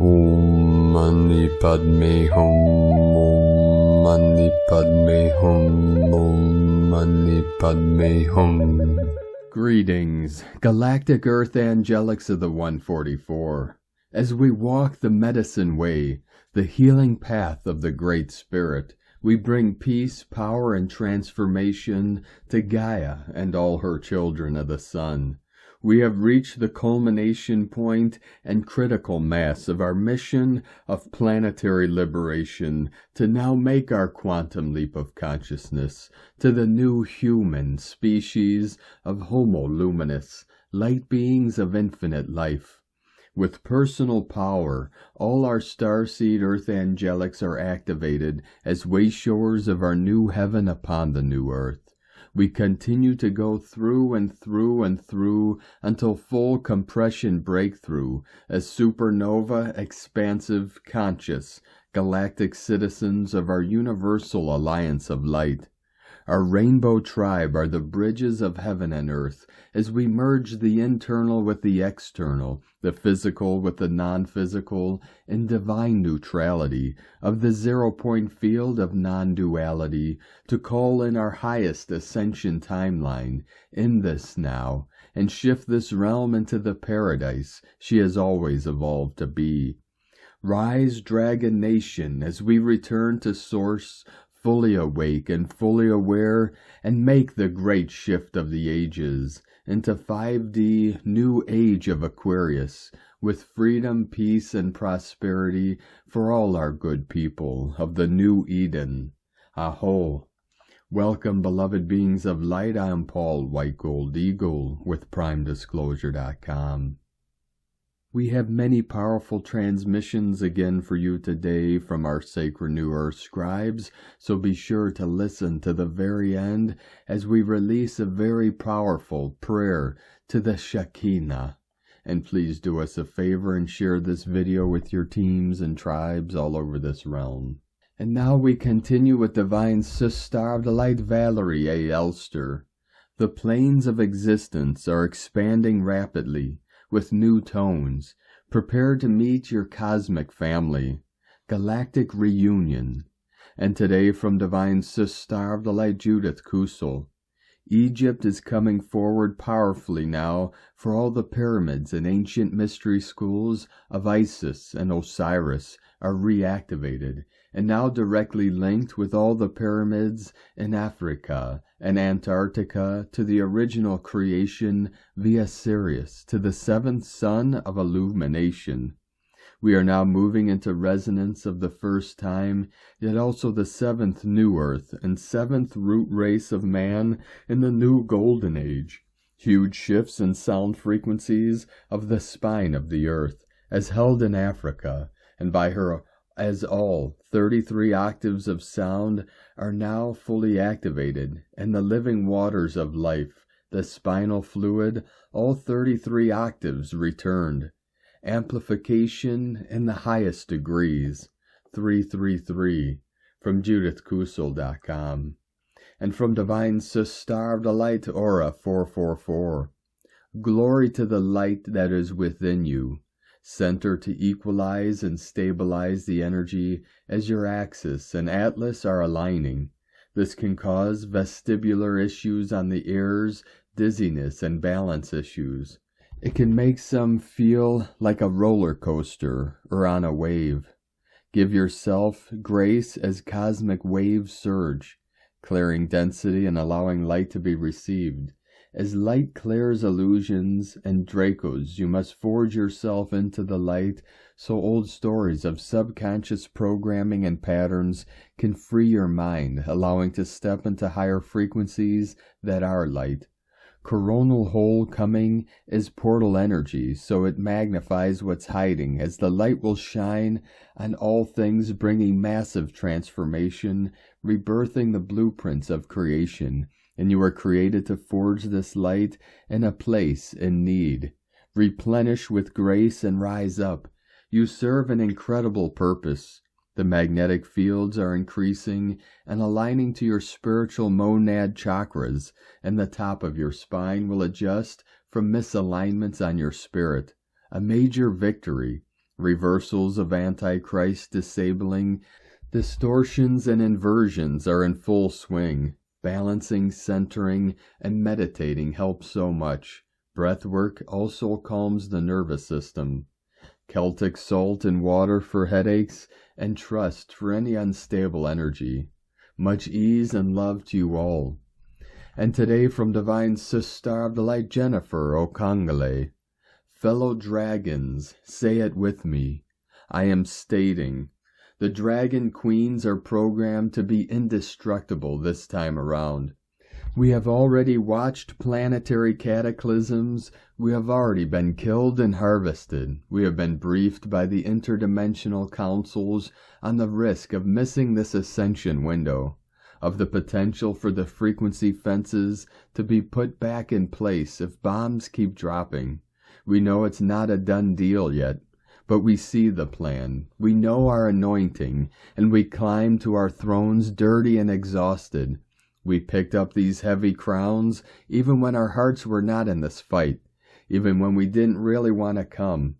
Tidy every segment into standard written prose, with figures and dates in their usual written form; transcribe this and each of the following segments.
Om Mani Padme Hum, Om Mani Padme Hum, Om Mani Padme Hum. Greetings, Galactic Earth Angelics of the 144. As we walk the medicine way, the healing path of the Great Spirit, we bring peace, power, and transformation to Gaia and all her children of the sun. We have reached the culmination point and critical mass of our mission of planetary liberation to now make our quantum leap of consciousness to the new human species of Homo Luminous, light beings of infinite life. With personal power, all our starseed earth angelics are activated as wayshowers of our new heaven upon the new earth. We continue to go through and through and through until full compression breakthrough as supernova, expansive, conscious, galactic citizens of our universal alliance of light. Our rainbow tribe are the bridges of heaven and earth as we merge the internal with the external, the physical with the non-physical, in divine neutrality of the zero-point field of non-duality to call in our highest ascension timeline in this now and shift this realm into the paradise she has always evolved to be. Rise, Dragon Nation, as we return to Source, fully awake and fully aware, and make the great shift of the ages into 5D new age of Aquarius, with freedom, peace, and prosperity for all our good people of the new Eden. Aho! Welcome, beloved beings of light. I am Paul White Gold Eagle with PrimeDisclosure.com. We have many powerful transmissions again for you today from our Sacred New Earth scribes, so be sure to listen to the very end as we release a very powerful prayer to the Shekinah. And please do us a favor and share this video with your teams and tribes all over this realm. And now we continue with Divine Sister of the Light Valerie A. Elster. The planes of existence are expanding rapidly with new tones. Prepare to meet your cosmic family. Galactic reunion. And today from Divine Sister of the Light Judith Kusel. Egypt is coming forward powerfully now for all the pyramids and ancient mystery schools of Isis and Osiris are reactivated and now directly linked with all the pyramids in Africa and Antarctica to the original creation via Sirius to the seventh sun of illumination. We are now moving into resonance of the first time, yet also the seventh new earth and seventh root race of man in the new golden age. Huge shifts in sound frequencies of the spine of the earth, as held in Africa, and by her as all 33 octaves of sound are now fully activated, and the living waters of life, the spinal fluid, all 33 octaves returned. Amplification in the highest degrees, 333, from JudithKusel.com. And from Divine Sister of the Light Aura 444. Glory to the light that is within you. Center to equalize and stabilize the energy as your axis and atlas are aligning. This can cause vestibular issues on the ears, dizziness, and balance issues. It can make some feel like a roller coaster or on a wave. Give yourself grace as cosmic waves surge, clearing density and allowing light to be received. As light clears illusions and Dracos, you must forge yourself into the light so old stories of subconscious programming and patterns can free your mind, allowing to step into higher frequencies that are light. Coronal hole coming is portal energy, so it magnifies what's hiding as the light will shine on all things, bringing massive transformation, rebirthing the blueprints of creation. And you are created to forge this light in a place in need. Replenish with grace and rise up. You serve an incredible purpose. The magnetic fields are increasing and aligning to your spiritual monad chakras, and the top of your spine will adjust from misalignments on your spirit. A major victory. Reversals of Antichrist disabling, distortions and inversions are in full swing. Balancing, centering, and meditating help so much. Breath work also calms the nervous system. Celtic salt and water for headaches, and trust for any unstable energy. Much ease and love to you all. And today from Divine Sister of the Light Jennifer Okangale. Fellow dragons, say it with me. I am stating, the dragon queens are programmed to be indestructible this time around. We have already watched planetary cataclysms. We have already been killed and harvested. We have been briefed by the interdimensional councils on the risk of missing this ascension window, of the potential for the frequency fences to be put back in place if bombs keep dropping. We know it's not a done deal yet, but we see the plan. We know our anointing, and we climb to our thrones dirty and exhausted. We picked up these heavy crowns even when our hearts were not in this fight, even when we didn't really want to come.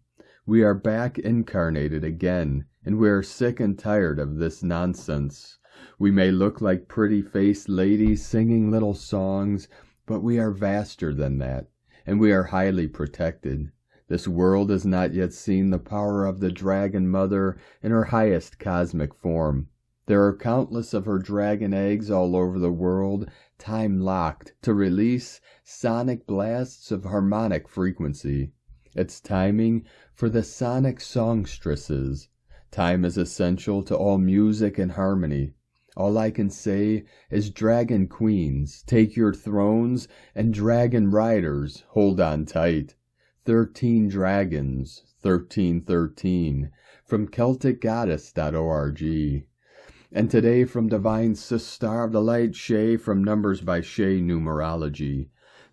We are back incarnated again, and we are sick and tired of this nonsense. We may look like pretty-faced ladies singing little songs, but we are vaster than that, and we are highly protected. This world has not yet seen the power of the Dragon Mother in her highest cosmic form. There are countless of her dragon eggs all over the world, time-locked to release sonic blasts of harmonic frequency. It's timing for the sonic songstresses. Time is essential to all music and harmony. All I can say is, dragon queens, take your thrones, and dragon riders, hold on tight. 13 dragons, 1313, from CelticGoddess.org. And today from Divine Sister of the Light Shay from Numbers by Shay Numerology.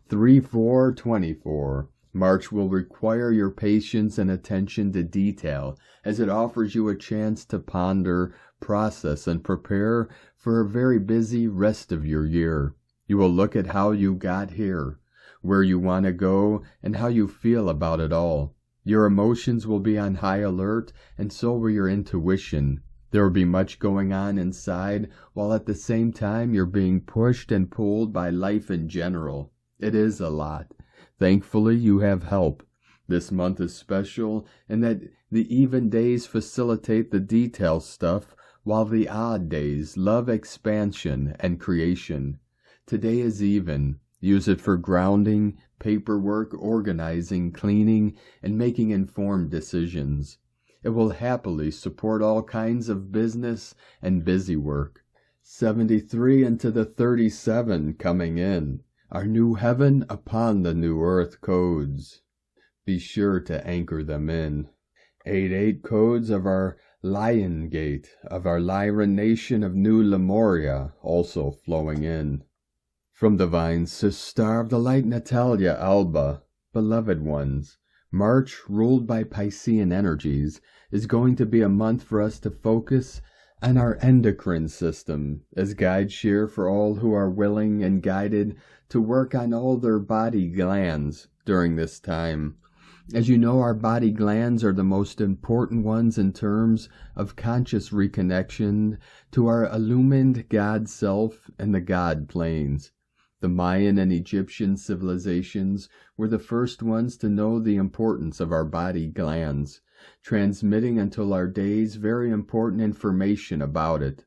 3424. March will require your patience and attention to detail as it offers you a chance to ponder, process, and prepare for a very busy rest of your year. You will look at how you got here, where you want to go, and how you feel about it all. Your emotions will be on high alert, and so will your intuition. There will be much going on inside, while at the same time you're being pushed and pulled by life in general. It is a lot. Thankfully, you have help. This month is special in that the even days facilitate the detail stuff, while the odd days love expansion and creation. Today is even. Use it for grounding, paperwork, organizing, cleaning, and making informed decisions. It will happily support all kinds of business and busy work. 73 into the 37 coming in. Our new heaven upon the new earth codes. Be sure to anchor them in. 88 codes of our Lion Gate, of our Lyra nation of New Lemuria, also flowing in. From Divine Sister of the Light Natalia Alba, beloved ones, March, ruled by Piscean energies, is going to be a month for us to focus on our endocrine system as guide cheer for all who are willing and guided to work on all their body glands during this time. As you know, our body glands are the most important ones in terms of conscious reconnection to our illumined God self and the God planes. The Mayan and Egyptian civilizations were the first ones to know the importance of our body glands, transmitting until our days very important information about it.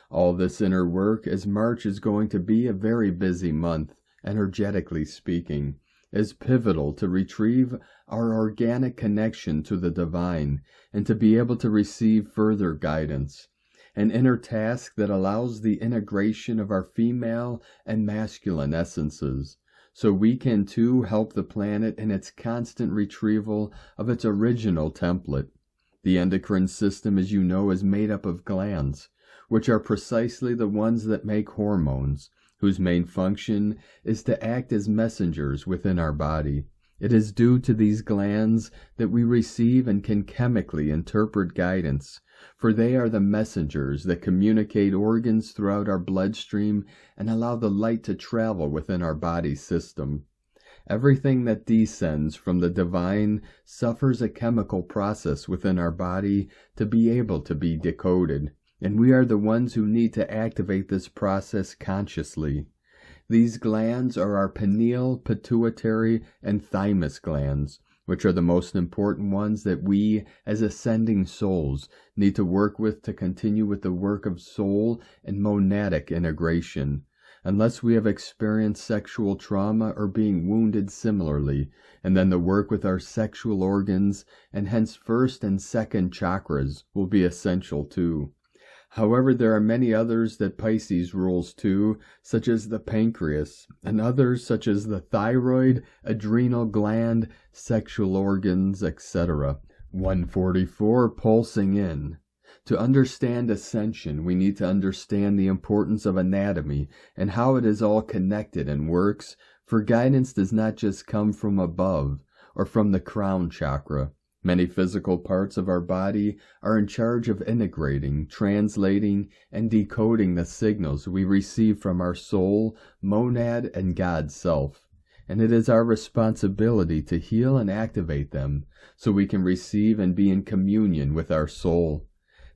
All this inner work, as March is going to be a very busy month, energetically speaking, is pivotal to retrieve our organic connection to the divine and to be able to receive further guidance. An inner task that allows the integration of our female and masculine essences, so we can too help the planet in its constant retrieval of its original template. The endocrine system, as you know, is made up of glands, which are precisely the ones that make hormones, whose main function is to act as messengers within our body. It is due to these glands that we receive and can chemically interpret guidance, for they are the messengers that communicate organs throughout our bloodstream and allow the light to travel within our body system. Everything that descends from the divine suffers a chemical process within our body to be able to be decoded, and we are the ones who need to activate this process consciously. These glands are our pineal, pituitary, and thymus glands, which are the most important ones that we, as ascending souls, need to work with to continue with the work of soul and monadic integration. Unless we have experienced sexual trauma or being wounded similarly, and then the work with our sexual organs, and hence first and second chakras, will be essential too. However, there are many others that Pisces rules too, such as the pancreas, and others such as the thyroid, adrenal gland, sexual organs, etc. 144 pulsing in. To understand ascension, we need to understand the importance of anatomy and how it is all connected and works, for guidance does not just come from above or from the crown chakra. Many physical parts of our body are in charge of integrating, translating, and decoding the signals we receive from our soul, monad, and God self. And it is our responsibility to heal and activate them so we can receive and be in communion with our soul.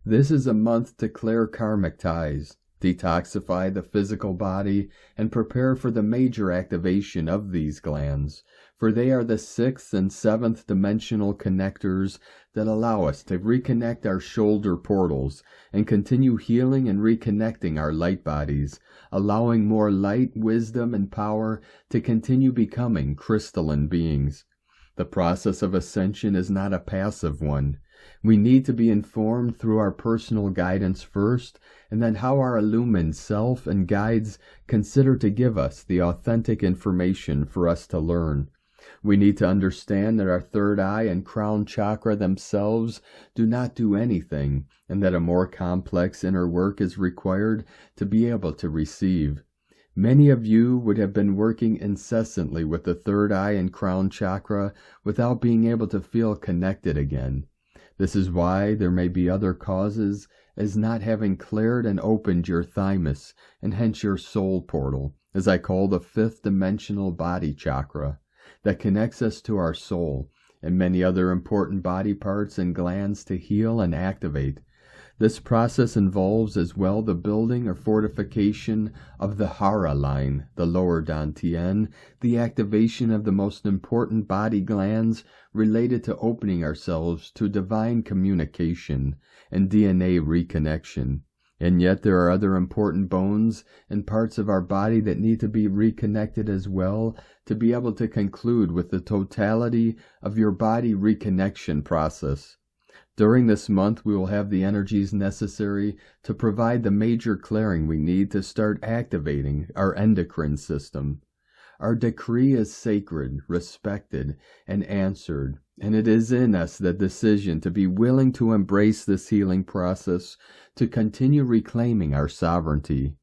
This is a month to clear karmic ties, detoxify the physical body, and prepare for the major activation of these glands, for they are the 6th and 7th dimensional connectors that allow us to reconnect our shoulder portals and continue healing and reconnecting our light bodies, allowing more light, wisdom, and power to continue becoming crystalline beings. The process of ascension is not a passive one. We need to be informed through our personal guidance first, and then how our illumined self and guides consider to give us the authentic information for us to learn. We need to understand that our third eye and crown chakra themselves do not do anything, and that a more complex inner work is required to be able to receive. Many of you would have been working incessantly with the third eye and crown chakra without being able to feel connected again. This is why there may be other causes, as not having cleared and opened your thymus, and hence your soul portal, as I call the 5th dimensional body chakra, that connects us to our soul, and many other important body parts and glands to heal and activate. This process involves as well the building or fortification of the hara line, the lower dantian, the activation of the most important body glands related to opening ourselves to divine communication and DNA reconnection. And yet there are other important bones and parts of our body that need to be reconnected as well to be able to conclude with the totality of your body reconnection process. During this month, we will have the energies necessary to provide the major clearing we need to start activating our endocrine system. Our decree is sacred, respected, and answered, and it is in us the decision to be willing to embrace this healing process to continue reclaiming our sovereignty.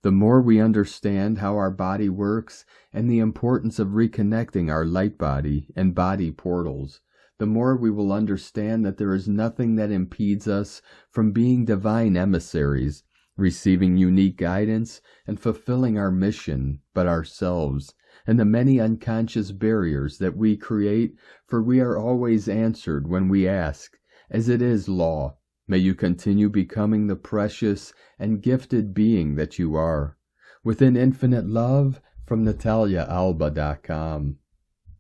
The more we understand how our body works and the importance of reconnecting our light body and body portals, the more we will understand that there is nothing that impedes us from being divine emissaries, receiving unique guidance, and fulfilling our mission, but ourselves, and the many unconscious barriers that we create, for we are always answered when we ask, as it is law. May you continue becoming the precious and gifted being that you are. Within infinite love, from NataliaAlba.com.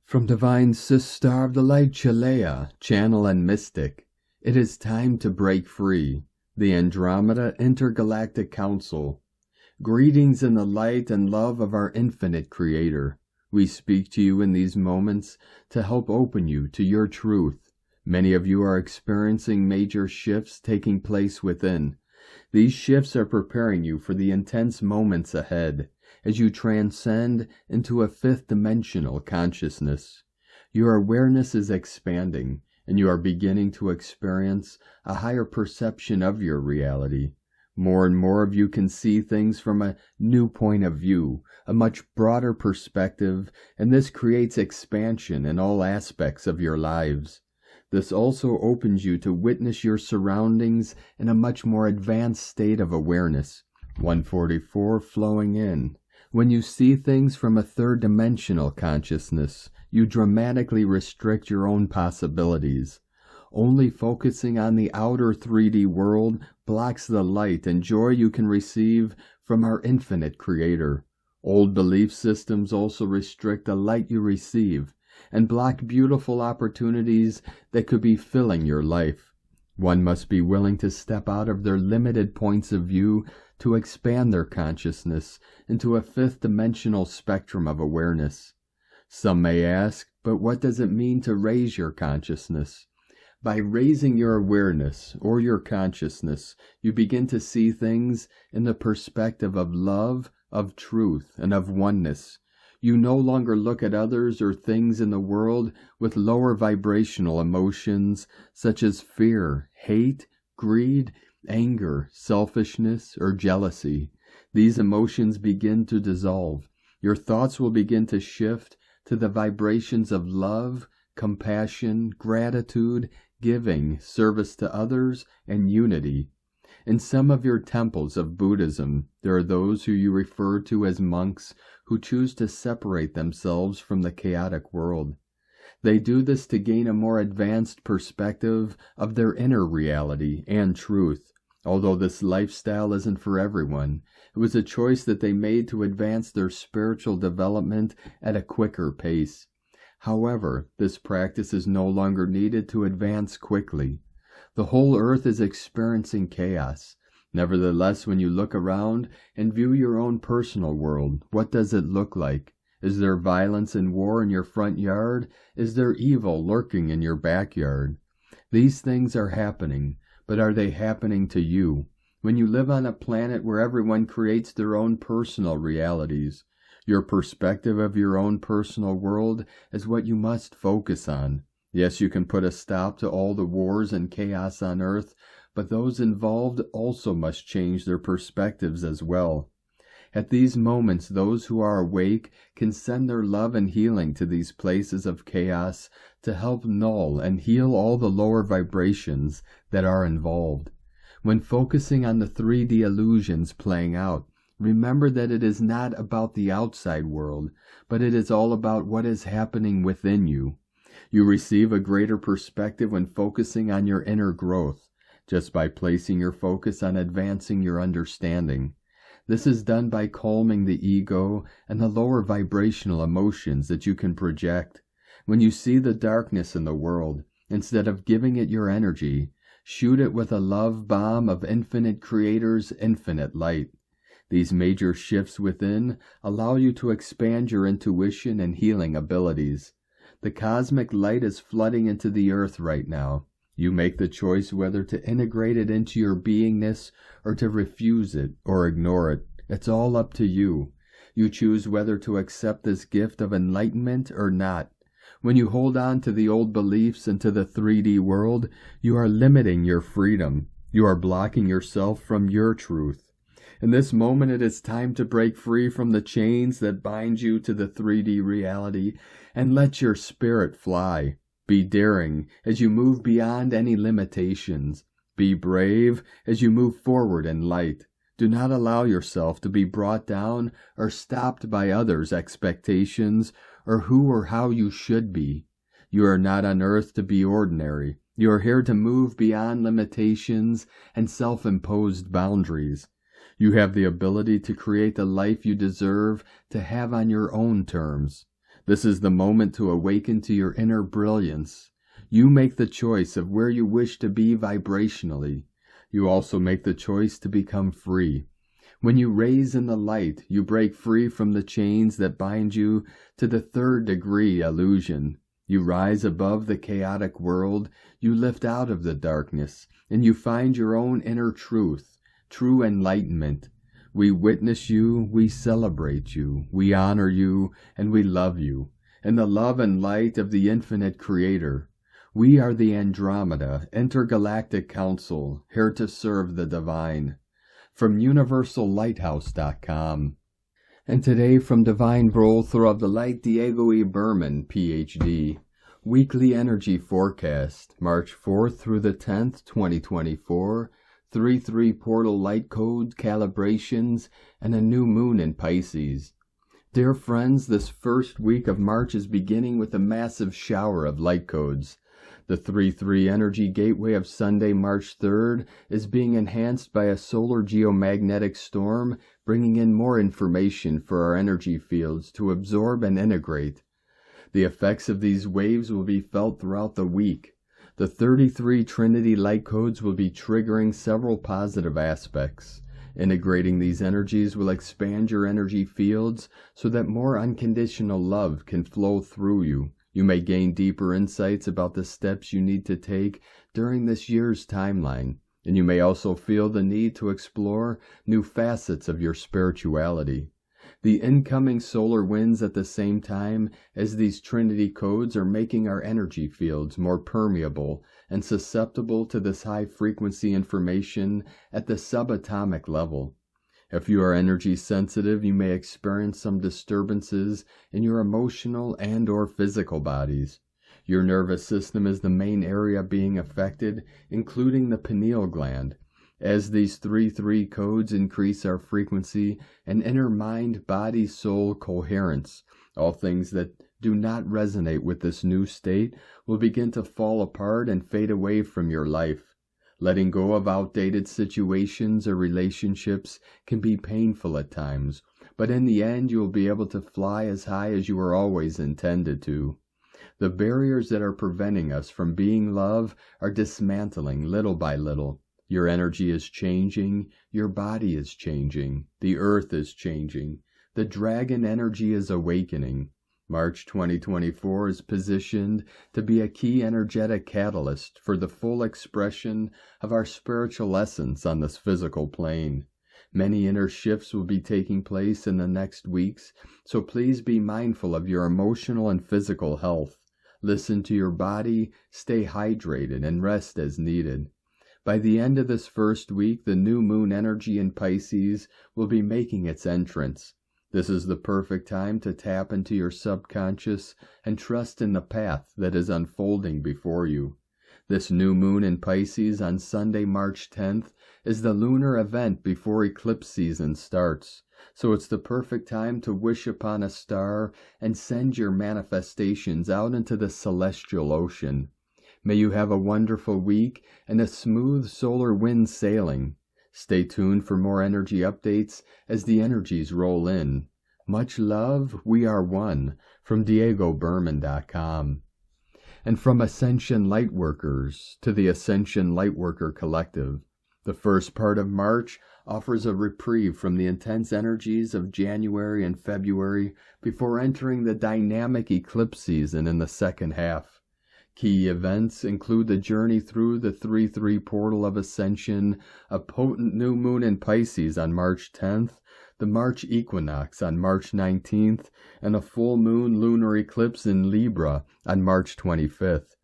From Divine Sister of the Light Chalea, Channel and Mystic, it is time to break free. The Andromeda Intergalactic Council. Greetings in the light and love of our infinite Creator. We speak to you in these moments to help open you to your truth. Many of you are experiencing major shifts taking place within. These shifts are preparing you for the intense moments ahead, as you transcend into a 5th dimensional consciousness. Your awareness is expanding, and you are beginning to experience a higher perception of your reality. More and more of you can see things from a new point of view, a much broader perspective, and this creates expansion in all aspects of your lives. This also opens you to witness your surroundings in a much more advanced state of awareness. 144 flowing in. When you see things from a third-dimensional consciousness, you dramatically restrict your own possibilities. Only focusing on the outer 3D world blocks the light and joy you can receive from our infinite Creator. Old belief systems also restrict the light you receive and block beautiful opportunities that could be filling your life. One must be willing to step out of their limited points of view to expand their consciousness into a fifth-dimensional spectrum of awareness. Some may ask, but what does it mean to raise your consciousness? By raising your awareness or your consciousness, you begin to see things in the perspective of love, of truth, and of oneness. You no longer look at others or things in the world with lower vibrational emotions such as fear, hate, greed, anger, selfishness, or jealousy. These emotions begin to dissolve. Your thoughts will begin to shift to the vibrations of love, compassion, gratitude, giving, service to others, and unity. In some of your temples of Buddhism, there are those who you refer to as monks who choose to separate themselves from the chaotic world. They do this to gain a more advanced perspective of their inner reality and truth. Although this lifestyle isn't for everyone, it was a choice that they made to advance their spiritual development at a quicker pace. However, this practice is no longer needed to advance quickly. The whole earth is experiencing chaos. Nevertheless, when you look around and view your own personal world, what does it look like? Is there violence and war in your front yard? Is there evil lurking in your backyard? These things are happening, but are they happening to you? When you live on a planet where everyone creates their own personal realities, your perspective of your own personal world is what you must focus on. Yes, you can put a stop to all the wars and chaos on earth, but those involved also must change their perspectives as well. At these moments, those who are awake can send their love and healing to these places of chaos to help null and heal all the lower vibrations that are involved. When focusing on the 3D illusions playing out, remember that it is not about the outside world, but it is all about what is happening within you. You receive a greater perspective when focusing on your inner growth, just by placing your focus on advancing your understanding. This is done by calming the ego and the lower vibrational emotions that you can project. When you see the darkness in the world, instead of giving it your energy, shoot it with a love bomb of infinite Creator's infinite light. These major shifts within allow you to expand your intuition and healing abilities. The cosmic light is flooding into the earth right now. You make the choice whether to integrate it into your beingness or to refuse it or ignore it. It's all up to you. You choose whether to accept this gift of enlightenment or not. When you hold on to the old beliefs and to the 3D world, you are limiting your freedom. You are blocking yourself from your truth. In this moment, it is time to break free from the chains that bind you to the 3D reality and let your spirit fly. Be daring as you move beyond any limitations. Be brave as you move forward in light. Do not allow yourself to be brought down or stopped by others' expectations or who or how you should be. You are not on earth to be ordinary. You are here to move beyond limitations and self-imposed boundaries. You have the ability to create the life you deserve to have on your own terms. This is the moment to awaken to your inner brilliance. You make the choice of where you wish to be vibrationally. You also make the choice to become free. When you raise in the light, you break free from the chains that bind you to the 3rd degree illusion. You rise above the chaotic world, you lift out of the darkness, and you find your own inner truth, true enlightenment. We witness you, we celebrate you, we honor you, and we love you. In the love and light of the infinite Creator, we are the Andromeda Intergalactic Council, here to serve the divine. From UniversalLighthouse.com. And today from Divine Brothel of the Light, Diego E. Berman, Ph.D. Weekly Energy Forecast, March 4th through the 10th, 2024. 3-3 portal light code calibrations and a new moon in Pisces. Dear friends, this first week of March is beginning with a massive shower of light codes. The 3-3 energy gateway of Sunday, March 3rd is being enhanced by a solar geomagnetic storm, bringing in more information for our energy fields to absorb and integrate. The effects of these waves will be felt throughout the week. The 33 Trinity light codes will be triggering several positive aspects. Integrating these energies will expand your energy fields so that more unconditional love can flow through you. You may gain deeper insights about the steps you need to take during this year's timeline, and you may also feel the need to explore new facets of your spirituality. The incoming solar winds at the same time as these Trinity codes are making our energy fields more permeable and susceptible to this high-frequency information at the subatomic level. If you are energy sensitive, you may experience some disturbances in your emotional and/or physical bodies. Your nervous system is the main area being affected, including the pineal gland. As these 3-3 codes increase our frequency and inner mind-body-soul coherence, all things that do not resonate with this new state will begin to fall apart and fade away from your life. Letting go of outdated situations or relationships can be painful at times, but in the end you will be able to fly as high as you were always intended to. The barriers that are preventing us from being love are dismantling little by little. Your energy is changing, your body is changing, the earth is changing, the dragon energy is awakening. March 2024 is positioned to be a key energetic catalyst for the full expression of our spiritual essence on this physical plane. Many inner shifts will be taking place in the next weeks, so please be mindful of your emotional and physical health. Listen to your body, stay hydrated, and rest as needed. By the end of this first week, the new moon energy in Pisces will be making its entrance. This is the perfect time to tap into your subconscious and trust in the path that is unfolding before you. This new moon in Pisces on Sunday, March 10th, is the lunar event before eclipse season starts, so it's the perfect time to wish upon a star and send your manifestations out into the celestial ocean. May you have a wonderful week and a smooth solar wind sailing. Stay tuned for more energy updates as the energies roll in. Much love, we are one, from DiegoBerman.com. And from Ascension Lightworkers to the Ascension Lightworker Collective, the first part of March offers a reprieve from the intense energies of January and February before entering the dynamic eclipse season in the second half. Key events include the journey through the 3-3 portal of ascension, a potent new moon in Pisces on March 10th, the March equinox on March 19th, and a full moon lunar eclipse in Libra on March 25th.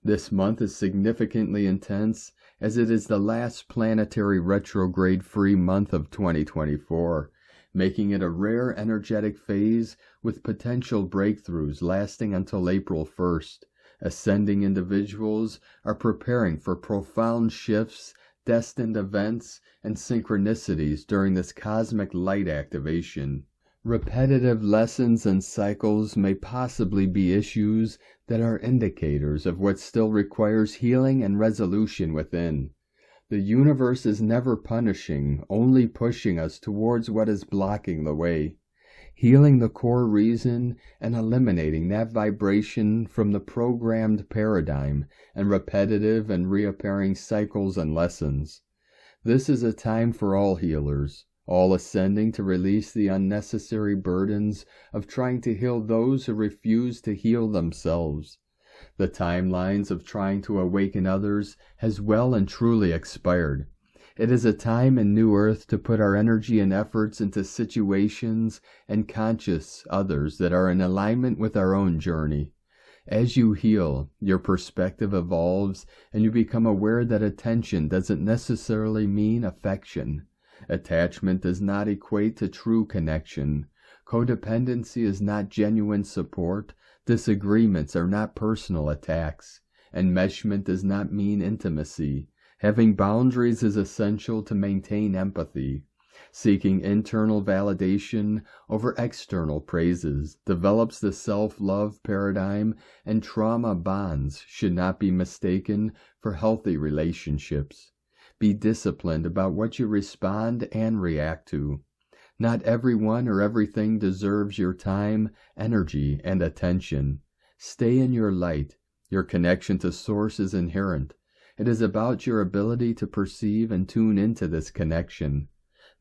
This month is significantly intense as it is the last planetary retrograde-free month of 2024, making it a rare energetic phase with potential breakthroughs lasting until April 1st. Ascending individuals are preparing for profound shifts, destined events, and synchronicities during this cosmic light activation. Repetitive lessons and cycles may possibly be issues that are indicators of what still requires healing and resolution within. The universe is never punishing, only pushing us towards what is blocking the way. Healing the core reason and eliminating that vibration from the programmed paradigm and repetitive and reappearing cycles and lessons. This is a time for all healers, all ascending to release the unnecessary burdens of trying to heal those who refuse to heal themselves. The timelines of trying to awaken others has well and truly expired. It is a time in New Earth to put our energy and efforts into situations and conscious others that are in alignment with our own journey. As you heal, your perspective evolves and you become aware that attention doesn't necessarily mean affection. Attachment does not equate to true connection. Codependency is not genuine support. Disagreements are not personal attacks. Enmeshment does not mean intimacy. Having boundaries is essential to maintain empathy. Seeking internal validation over external praises develops the self-love paradigm, and trauma bonds should not be mistaken for healthy relationships. Be disciplined about what you respond and react to. Not everyone or everything deserves your time, energy, and attention. Stay in your light. Your connection to Source is inherent. It is about your ability to perceive and tune into this connection.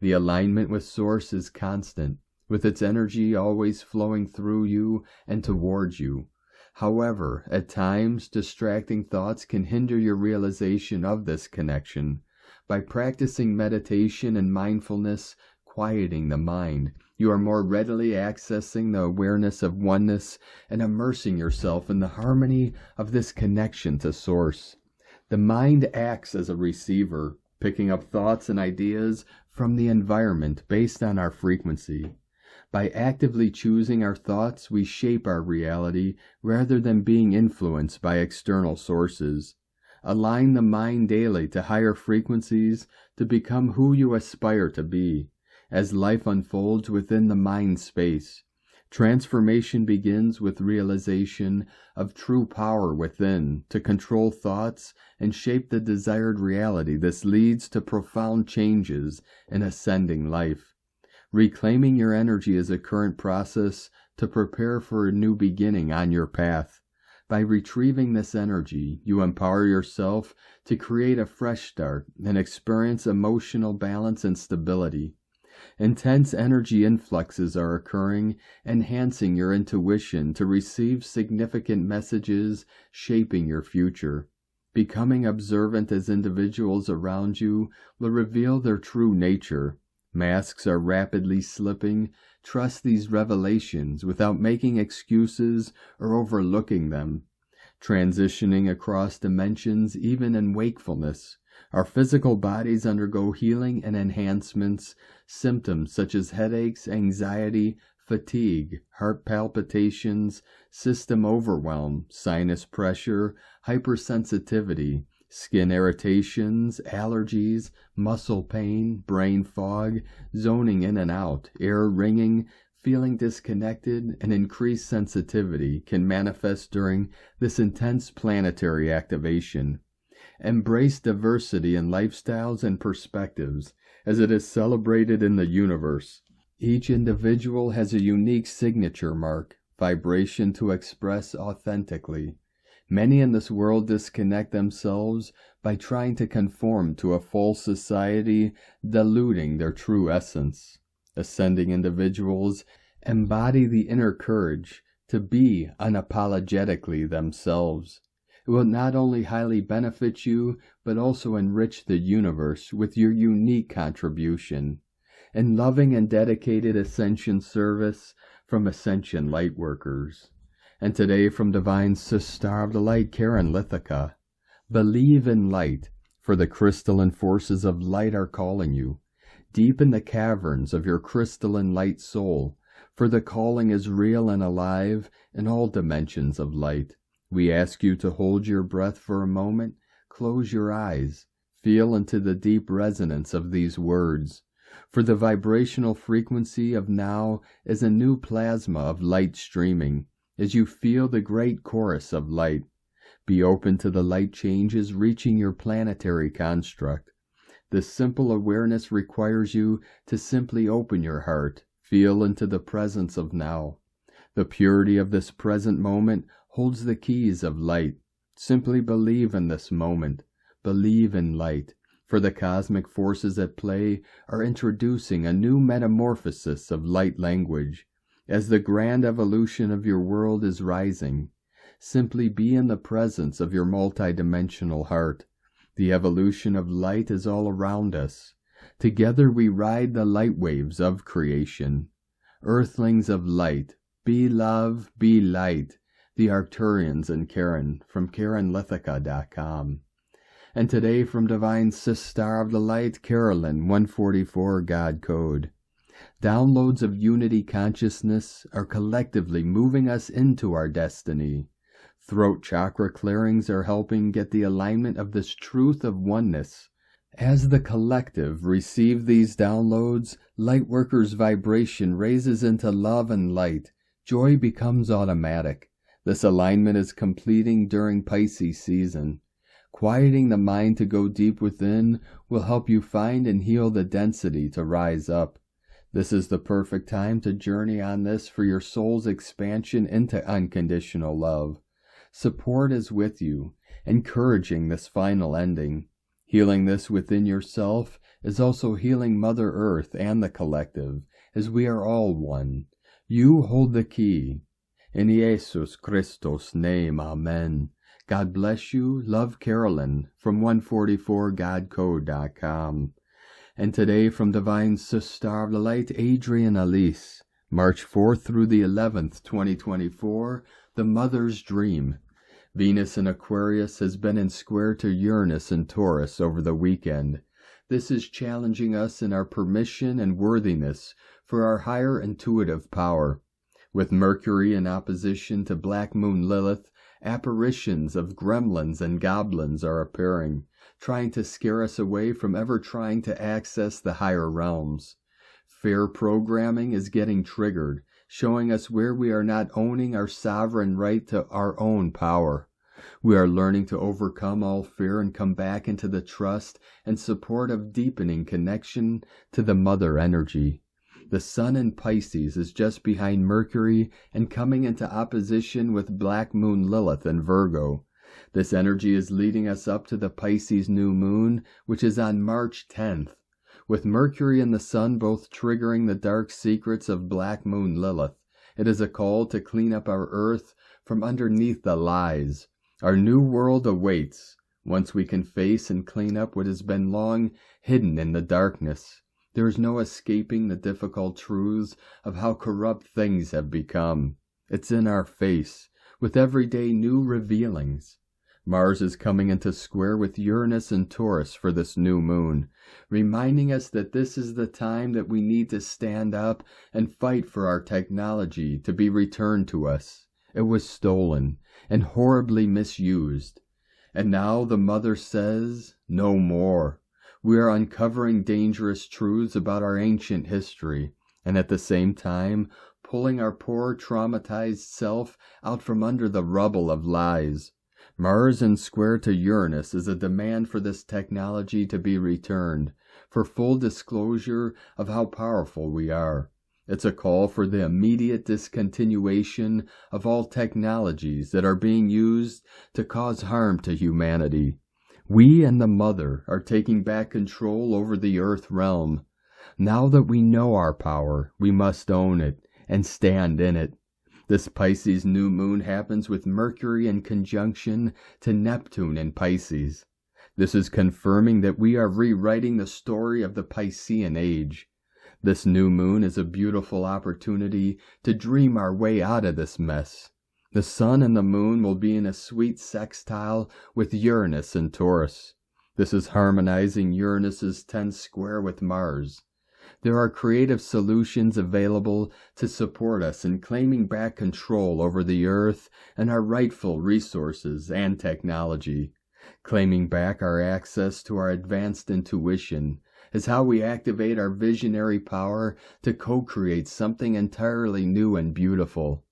The alignment with Source is constant, with its energy always flowing through you and towards you. However, at times, distracting thoughts can hinder your realization of this connection. By practicing meditation and mindfulness, quieting the mind, you are more readily accessing the awareness of oneness and immersing yourself in the harmony of this connection to Source. The mind acts as a receiver, picking up thoughts and ideas from the environment based on our frequency. By actively choosing our thoughts, we shape our reality rather than being influenced by external sources. Align the mind daily to higher frequencies to become who you aspire to be. As life unfolds within the mind space, transformation begins with realization of true power within to control thoughts and shape the desired reality. This leads to profound changes in ascending life. Reclaiming your energy is a current process to prepare for a new beginning on your path. By retrieving this energy, you empower yourself to create a fresh start and experience emotional balance and stability. Intense energy influxes are occurring, enhancing your intuition to receive significant messages, shaping your future. Becoming observant as individuals around you will reveal their true nature. Masks are rapidly slipping. Trust these revelations without making excuses or overlooking them. Transitioning across dimensions, even in wakefulness. Our physical bodies undergo healing and enhancements. Symptoms such as headaches, anxiety, fatigue, heart palpitations, system overwhelm, sinus pressure, hypersensitivity, skin irritations, allergies, muscle pain, brain fog, zoning in and out, ear ringing, feeling disconnected, and increased sensitivity can manifest during this intense planetary activation. Embrace diversity in lifestyles and perspectives as it is celebrated in the universe. Each individual has a unique signature mark, vibration to express authentically. Many in this world disconnect themselves by trying to conform to a false society, diluting their true essence. Ascending individuals embody the inner courage to be unapologetically themselves. It will not only highly benefit you, but also enrich the universe with your unique contribution. In loving and dedicated Ascension service from Ascension Lightworkers. And today from Divine Sister of the Light, Karen Lithica. Believe in light, for the crystalline forces of light are calling you. Deep in the caverns of your crystalline light soul, for the calling is real and alive in all dimensions of light. We ask you to hold your breath for a moment, close your eyes, feel into the deep resonance of these words. For the vibrational frequency of now is a new plasma of light streaming, as you feel the great chorus of light. Be open to the light changes reaching your planetary construct. This simple awareness requires you to simply open your heart, feel into the presence of now. The purity of this present moment holds the keys of light. Simply believe in this moment. Believe in light, for the cosmic forces at play are introducing a new metamorphosis of light language. As the grand evolution of your world is rising, simply be in the presence of your multidimensional heart. The evolution of light is all around us. Together we ride the light waves of creation. Earthlings of light, be love, be light. The Arcturians and Karen from KarenLithica.com. And today from Divine Sister of the Light, Carolyn 144 God Code. Downloads of unity consciousness are collectively moving us into our destiny. Throat chakra clearings are helping get the alignment of this truth of oneness As the collective receive these downloads, Lightworker's vibration raises into love and light. Joy becomes automatic. This alignment is completing during Pisces season. Quieting the mind to go deep within will help you find and heal the density to rise up. This is the perfect time to journey on this for your soul's expansion into unconditional love. Support is with you, encouraging this final ending. Healing this within yourself is also healing Mother Earth and the collective, as we are all one. You hold the key. In Jesus Christos' name, Amen. God bless you. Love, Carolyn, from 144godcode.com. And today from Divine Sister of the Light, Adrian Elise, March 4th through the 11th, 2024, The Mother's Dream. Venus in Aquarius has been in square to Uranus and Taurus over the weekend. This is challenging us in our permission and worthiness for our higher intuitive power. With Mercury in opposition to Black Moon Lilith, apparitions of gremlins and goblins are appearing, trying to scare us away from ever trying to access the higher realms. Fear programming is getting triggered, showing us where we are not owning our sovereign right to our own power. We are learning to overcome all fear and come back into the trust and support of deepening connection to the mother energy. The Sun in Pisces is just behind Mercury and coming into opposition with Black Moon Lilith in Virgo. This energy is leading us up to the Pisces new moon, which is on March 10th. With Mercury and the Sun both triggering the dark secrets of Black Moon Lilith, it is a call to clean up our earth from underneath the lies. Our new world awaits, once we can face and clean up what has been long hidden in the darkness. There is no escaping the difficult truths of how corrupt things have become. It's in our face, with everyday new revealings. Mars is coming into square with Uranus and Taurus for this new moon, reminding us that this is the time that we need to stand up and fight for our technology to be returned to us. It was stolen and horribly misused. And now the Mother says, no more. We are uncovering dangerous truths about our ancient history, and at the same time, pulling our poor traumatized self out from under the rubble of lies. Mars in square to Uranus is a demand for this technology to be returned, for full disclosure of how powerful we are. It's a call for the immediate discontinuation of all technologies that are being used to cause harm to humanity. We and the Mother are taking back control over the Earth realm. Now that we know our power, we must own it and stand in it. This Pisces new moon happens with Mercury in conjunction to Neptune in Pisces. This is confirming that we are rewriting the story of the Piscean age. This new moon is a beautiful opportunity to dream our way out of this mess. The Sun and the Moon will be in a sweet sextile with Uranus and Taurus. This is harmonizing Uranus's 10th square with Mars. There are creative solutions available to support us in claiming back control over the Earth and our rightful resources and technology. Claiming back our access to our advanced intuition is how we activate our visionary power to co-create something entirely new and beautiful.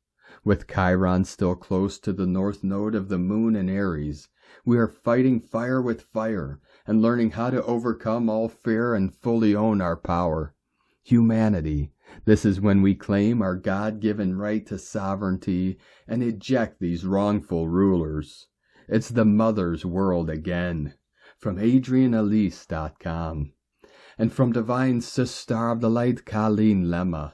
With Chiron still close to the north node of the moon in Aries, we are fighting fire with fire and learning how to overcome all fear and fully own our power. Humanity, this is when we claim our God-given right to sovereignty and eject these wrongful rulers. It's the Mother's world again. From AdrianElise.com. And from Divine Sister of the Light, Colleen Lemma.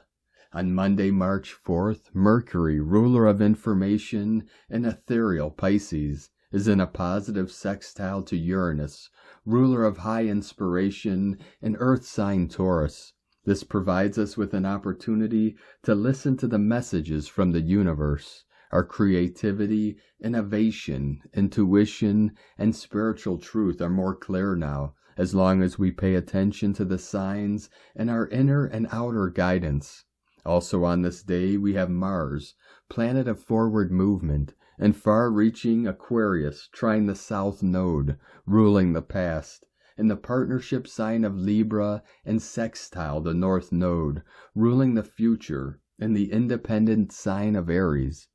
On Monday, March 4th, Mercury, ruler of information in ethereal Pisces, is in a positive sextile to Uranus, ruler of high inspiration in Earth sign Taurus. This provides us with an opportunity to listen to the messages from the universe. Our creativity, innovation, intuition, and spiritual truth are more clear now, as long as we pay attention to the signs and our inner and outer guidance. Also on this day, we have Mars, planet of forward movement, and far-reaching Aquarius trine the south node, ruling the past. in the partnership sign of Libra and sextile the North Node, ruling the future in the independent sign of Aries.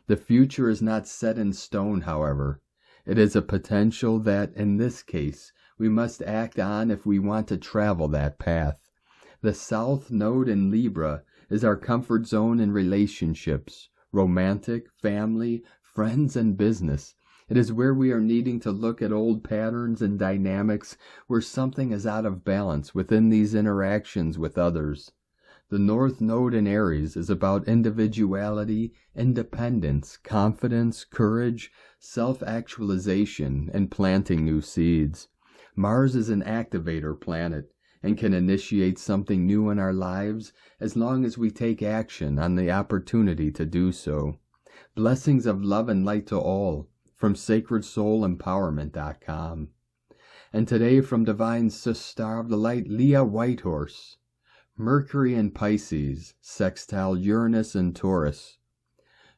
The future is not set in stone, however. It is a potential that, in this case, we must act on if we want to travel that path. The South Node in Libra is our comfort zone in relationships, romantic, family, friends, and business. It is where we are needing to look at old patterns and dynamics where something is out of balance within these interactions with others. The North Node in Aries is about individuality, independence, confidence, courage, self-actualization, and planting new seeds. Mars is an activator planet and can initiate something new in our lives as long as we take action on the opportunity to do so. Blessings of love and light to all from sacredsoulempowerment.com. And today from Divine Sister of the Light, Leah Whitehorse. Mercury in Pisces, sextile Uranus in Taurus.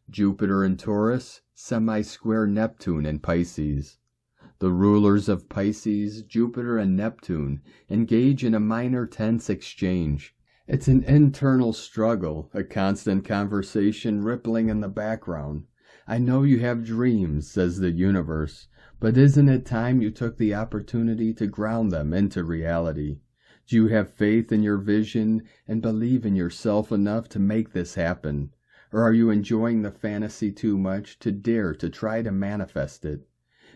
Jupiter in Taurus, semi-square Neptune in Pisces. The rulers of Pisces, Jupiter and Neptune, engage in a minor tense exchange. It's an internal struggle, a constant conversation rippling in the background. I know you have dreams, says the universe, but isn't it time you took the opportunity to ground them into reality? Do you have faith in your vision and believe in yourself enough to make this happen? Or are you enjoying the fantasy too much to dare to try to manifest it?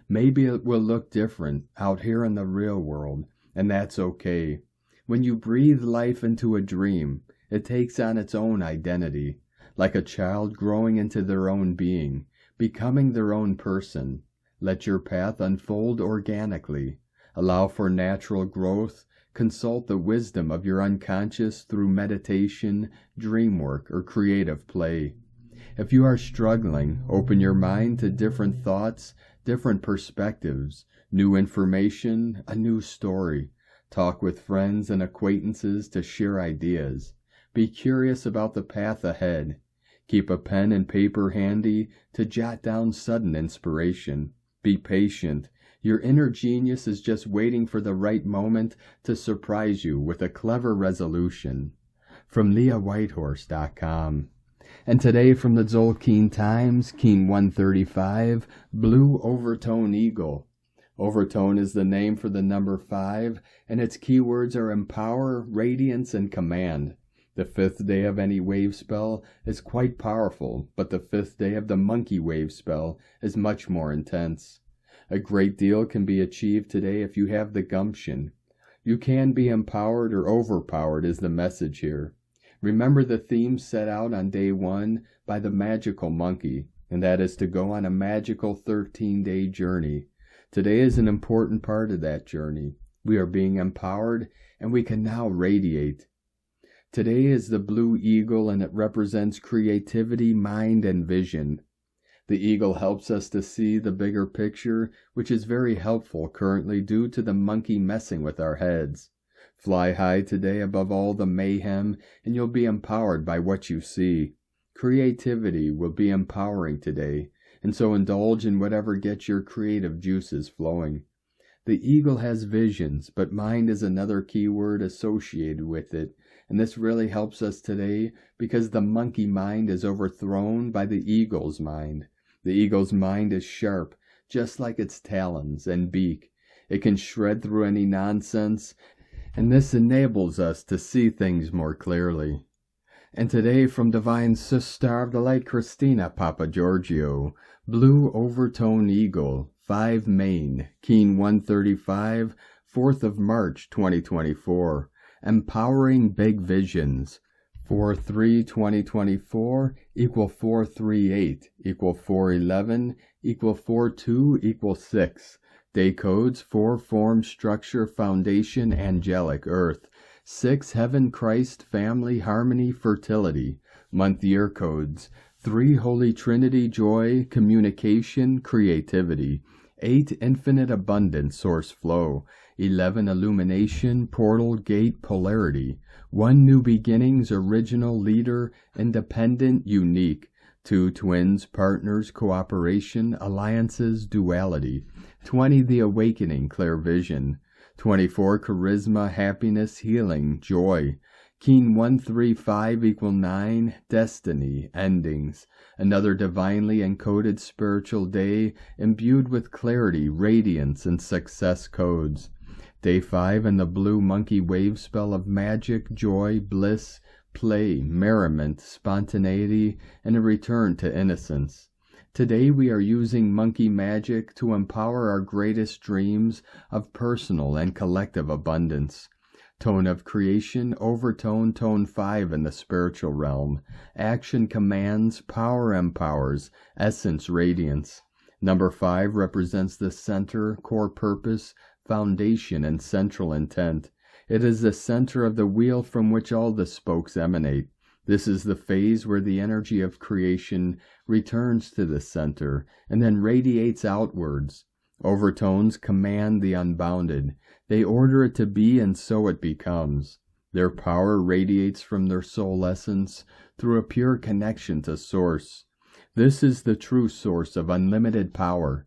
Maybe it will look different out here in the real world, and that's okay. When you breathe life into a dream, it takes on its own identity, like a child growing into their own being, becoming their own person. Let your path unfold organically. Allow for natural growth. Consult the wisdom of your unconscious through meditation, dream work, or creative play. If you are struggling, open your mind to different thoughts, different perspectives, new information, a new story. Talk with friends and acquaintances to share ideas. Be curious about the path ahead. Keep a pen and paper handy to jot down sudden inspiration. Be patient. Your inner genius is just waiting for the right moment to surprise you with a clever resolution. From LeahWhitehorse.com. And today from the Tzolk'in Times, Keen 135, Blue Overtone Eagle. Overtone is the name for the number 5, and its keywords are empower, radiance, and command. The 5th day of any wave spell is quite powerful, but the 5th day of the monkey wave spell is much more intense. A great deal can be achieved today if you have the gumption. You can be empowered or overpowered is the message here. Remember the theme set out on day 1 by the magical monkey, and that is to go on a magical 13-day journey. Today is an important part of that journey. We are being empowered, and we can now radiate. Today is the blue eagle, and it represents creativity, mind, and vision. The eagle helps us to see the bigger picture, which is very helpful currently due to the monkey messing with our heads. Fly high today above all the mayhem, and you'll be empowered by what you see. Creativity will be empowering today, and so indulge in whatever gets your creative juices flowing. The eagle has visions, but mind is another key word associated with it, and this really helps us today because the monkey mind is overthrown by the eagle's mind. The eagle's mind is sharp, just like its talons and beak. It can shred through any nonsense, and this enables us to see things more clearly. And today from Divine Sister of the Light, Christina Papagiorgio, Blue Overtone Eagle, 5 Main, Keen 135, 4th of March 2024, Empowering Big Visions. 4-3-2024 equal 438 equal 411 equal 42 equal 6. Day codes 4 Form, Structure, Foundation, Angelic, Earth. 6 Heaven, Christ, Family, Harmony, Fertility. Month year codes 3 Holy Trinity, Joy, Communication, Creativity. 8 Infinite Abundance, Source Flow. 11 Illumination, Portal, Gate, Polarity. 1 New Beginnings, Original, Leader, Independent, Unique. 2 Twins, Partners, Cooperation, Alliances, Duality. 20 The Awakening, Clear Vision. 24, charisma, happiness, healing, joy. Keen 135 equal 9, destiny, endings. Another divinely encoded spiritual day, imbued with clarity, radiance, and success codes. Day 5 in the blue monkey wave spell of magic, joy, bliss, play, merriment, spontaneity, and a return to innocence. Today we are using monkey magic to empower our greatest dreams of personal and collective abundance. Tone of creation, overtone, tone 5 in the spiritual realm. Action commands, power empowers, essence radiance. Number 5 represents the center, core purpose, foundation, and central intent. It is the center of the wheel from which all the spokes emanate. This is the phase where the energy of creation returns to the center and then radiates outwards. Overtones command the unbounded. They order it to be, and so it becomes. Their power radiates from their soul essence through a pure connection to Source. This is the true source of unlimited power.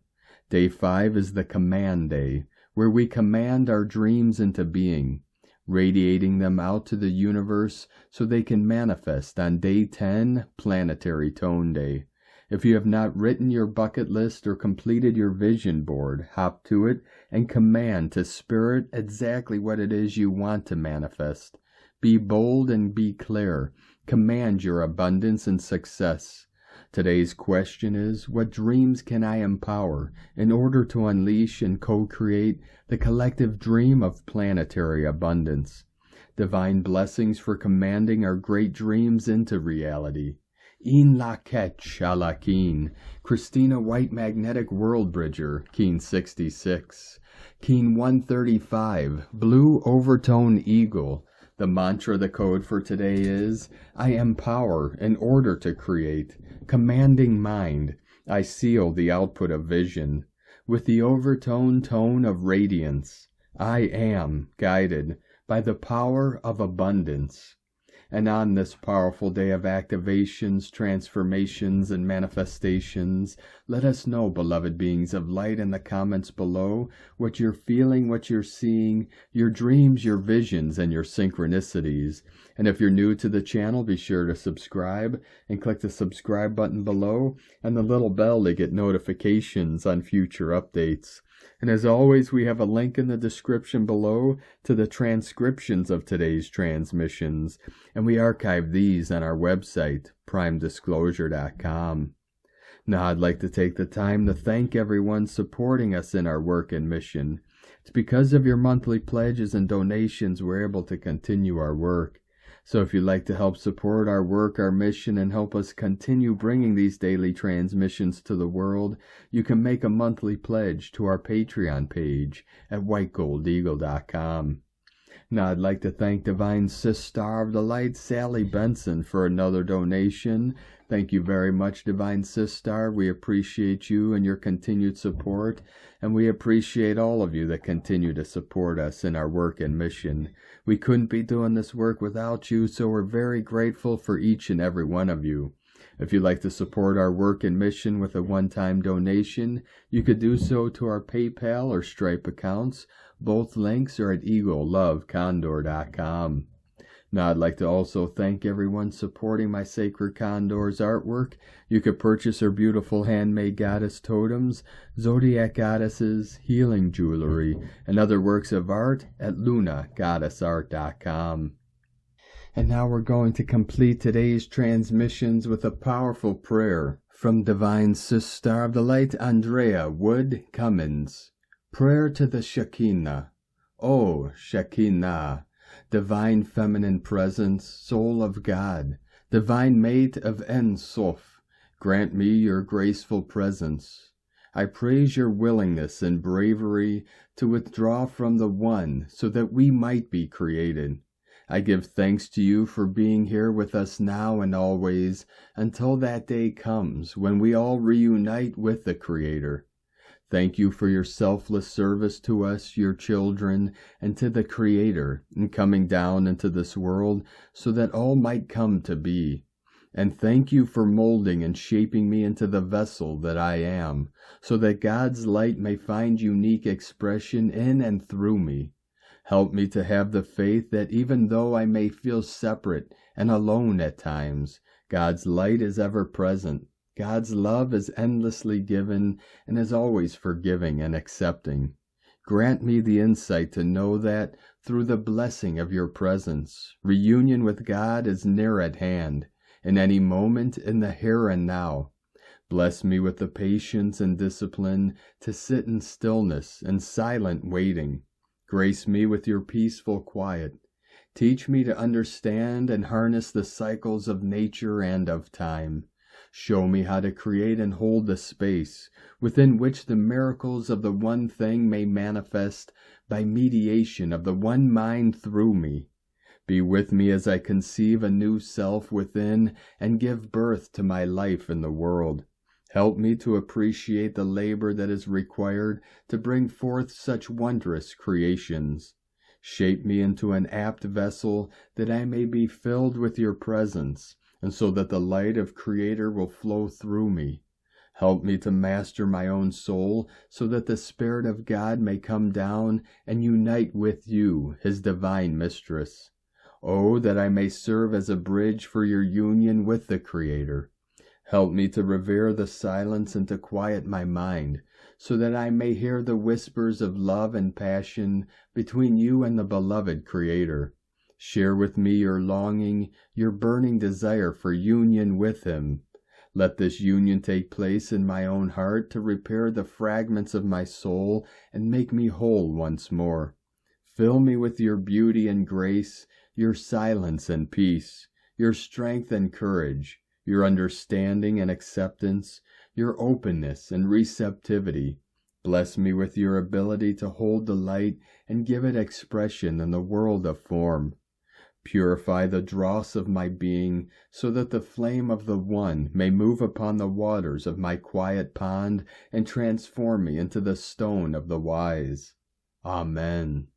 Day 5 is the command day, where we command our dreams into being, radiating them out to the universe so they can manifest on Day 10, Planetary Tone Day. If you have not written your bucket list or completed your vision board, hop to it and command to Spirit exactly what it is you want to manifest. Be bold and be clear. Command your abundance and success. Today's question is, what dreams can I empower in order to unleash and co-create the collective dream of planetary abundance? Divine blessings for commanding our great dreams into reality. In la ketch a la keen. Christina White Magnetic World Bridger, Keen 66. Keen 135, Blue Overtone Eagle. The mantra, the code for today is, I empower in order to create. Commanding mind, I seal the output of vision. With the overtone tone of radiance, I am guided by the power of abundance. And on this powerful day of activations, transformations, and manifestations, let us know, beloved beings of light, in the comments below what you're feeling, what you're seeing, your dreams, your visions, and your synchronicities. And if you're new to the channel, be sure to subscribe and click the subscribe button below and the little bell to get notifications on future updates. And as always, we have a link in the description below to the transcriptions of today's transmissions, and we archive these on our website, primedisclosure.com. Now, I'd like to take the time to thank everyone supporting us in our work and mission. It's because of your monthly pledges and donations we're able to continue our work. So if you'd like to help support our work, our mission, and help us continue bringing these daily transmissions to the world, you can make a monthly pledge to our Patreon page at whitegoldeagle.com. Now I'd like to thank Divine Star of the Light, Sally Benson, for another donation. Thank you very much, Divine Star. We appreciate you and your continued support, and we appreciate all of you that continue to support us in our work and mission. We couldn't be doing this work without you, so we're very grateful for each and every one of you. If you'd like to support our work and mission with a one-time donation, you could do so to our PayPal or Stripe accounts. Both links are at eaglelovecondor.com. Now, I'd like to also thank everyone supporting my Sacred Condor's artwork. You could purchase her beautiful handmade goddess totems, zodiac goddesses, healing jewelry, and other works of art at lunagoddessart.com. And now we're going to complete today's transmissions with a powerful prayer from Divine Sister of the Light, Andrea Wood Cummins. Prayer to the Shekinah. O Shekinah, Divine Feminine Presence, Soul of God, Divine Mate of En Sof, grant me your graceful presence. I praise your willingness and bravery to withdraw from the One so that we might be created. I give thanks to you for being here with us now and always until that day comes when we all reunite with the Creator. Thank you for your selfless service to us, your children, and to the Creator in coming down into this world so that all might come to be. And thank you for molding and shaping me into the vessel that I am, so that God's light may find unique expression in and through me. Help me to have the faith that even though I may feel separate and alone at times, God's light is ever present. God's love is endlessly given and is always forgiving and accepting. Grant me the insight to know that, through the blessing of your presence, reunion with God is near at hand, in any moment in the here and now. Bless me with the patience and discipline to sit in stillness and silent waiting. Grace me with your peaceful quiet. Teach me to understand and harness the cycles of nature and of time. Show me how to create and hold the space within which the miracles of the one thing may manifest by mediation of the one mind through me. Be with me as I conceive a new self within and give birth to my life in the world. Help me to appreciate the labor that is required to bring forth such wondrous creations. Shape me into an apt vessel that I may be filled with your presence, and so that the light of Creator will flow through me. Help me to master my own soul, so that the Spirit of God may come down and unite with you, His divine mistress. Oh, that I may serve as a bridge for your union with the Creator. Help me to revere the silence and to quiet my mind, so that I may hear the whispers of love and passion between you and the beloved Creator. Share with me your longing, your burning desire for union with Him. Let this union take place in my own heart to repair the fragments of my soul and make me whole once more. Fill me with your beauty and grace, your silence and peace, your strength and courage, your understanding and acceptance, your openness and receptivity. Bless me with your ability to hold the light and give it expression in the world of form. Purify the dross of my being, so that the flame of the One may move upon the waters of my quiet pond and transform me into the stone of the wise. Amen.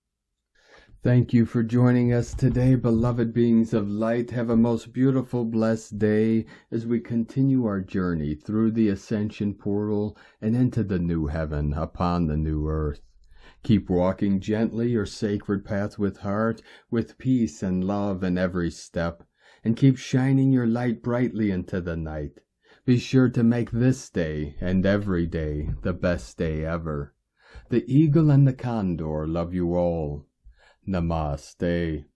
Thank you for joining us today, beloved beings of light. Have a most beautiful, blessed day as we continue our journey through the ascension portal and into the new heaven upon the new earth. Keep walking gently your sacred path with heart, with peace and love in every step, and keep shining your light brightly into the night. Be sure to make this day and every day the best day ever. The eagle and the condor love you all. Namaste.